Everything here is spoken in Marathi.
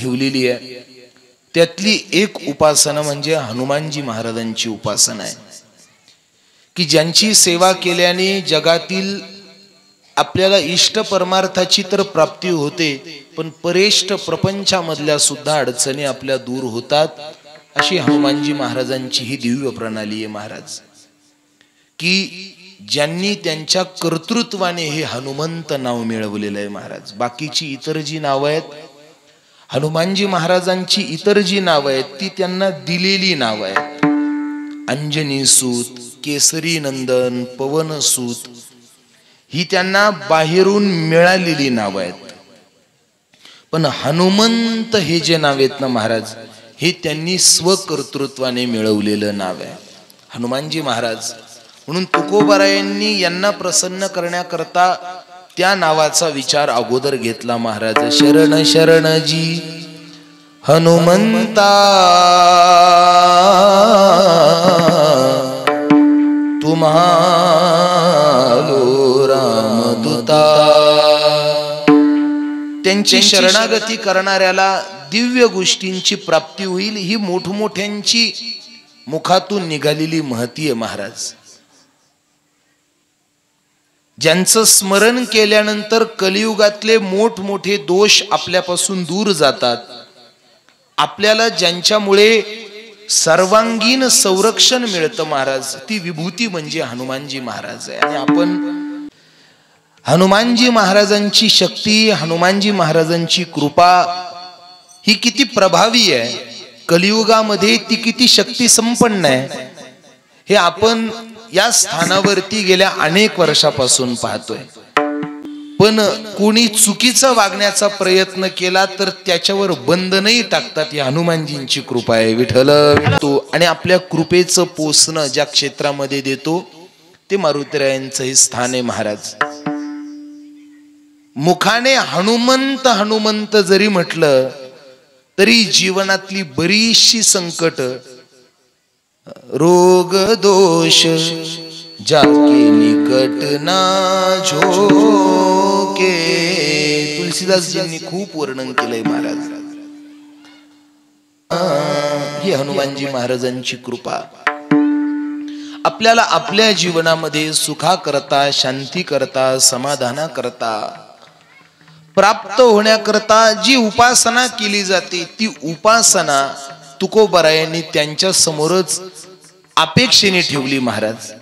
ठेवलेली आहे। त्यातली एक उपासना म्हणजे हनुमानजी महाराजांची उपासना आहे की ज्यांची सेवा केल्याने जगातील आपल्याला इष्ट परमार्थाची तर प्राप्ती होते, पण परेष्ठ प्रपंचामधल्या सुद्धा अडचणी आपल्या दूर होतात। अशी हनुमानजी महाराजांची ही दिव्य प्रणाली आहे महाराज, की ज्यांनी त्यांच्या कर्तृत्वाने हे हनुमंत नाव मिळवलेलं आहे महाराज। बाकीची इतर जी नावं आहेत, हनुमानजी महाराजांची इतर जी नावं आहेत ती त्यांना दिलेली नावं आहेत। अंजनी सूत, केसरी नंदन, पवन सूत ही त्यांना बाहेरून मिळालेली नाव आहेत, पण हनुमंत हे जे नाव आहेत ना महाराज, हे त्यांनी स्वकर्तृत्वाने मिळवलेलं नाव आहे हनुमानजी महाराज। म्हणून तुकोबारायांनी यांना प्रसन्न करण्याकरता त्या नावाचा विचार अगोदर घेतला महाराज। शरण शरणजी हनुमंता तुम्हालो रामदूता। त्यांची शरणागती करणाऱ्याला दिव्य गोष्टींची प्राप्ती होईल, ही मोठमोठ्यांची मुखातून निघालेली महती आहे महाराज। ज्यांचं स्मरण केल्यानंतर कलियुगातले मोठमोठे दोष आपल्यापासून दूर जातात, आपल्याला ज्यांच्यामुळे सर्वांगीण संरक्षण मिळतं महाराज, ती विभूती म्हणजे हनुमानजी महाराज आहे। आणि आपण हनुमानजी महाराजांची शक्ती, हनुमानजी महाराजांची कृपा ही किती प्रभावी आहे, कलियुगामध्ये ती किती शक्ती संपन्न आहे, हे आपण या स्थानावरती गेल्या अनेक वर्षापासून पाहतोय। पण कोणी चुकीचं वागण्याचा प्रयत्न केला तर त्याच्यावर बंधनही टाकतात, ही हनुमानजींची कृपा आहे। विठ्ठल आणि आपल्या कृपेचं पोसणं ज्या क्षेत्रामध्ये देतो ते मारुतीरायांचं हे स्थान आहे महाराज। मुखाने हनुमंत हनुमंत जरी म्हटलं तरी जीवनातली बरीचशी संकट, रोग दोष जाके निकट ना झोके, तुलसीदासजींनी खूप वर्णन केलंय महाराज। ही हनुमानजी महाराजांची कृपा आपल्याला आपल्या जीवनामध्ये सुखा करता, शांती करता, समाधाना करता, प्राप्त होण्याकरता जी उपासना केली जाते ती उपासना तुकोबारायांनी त्यांच्या समोरच अपेक्षेने ठेवली महाराज।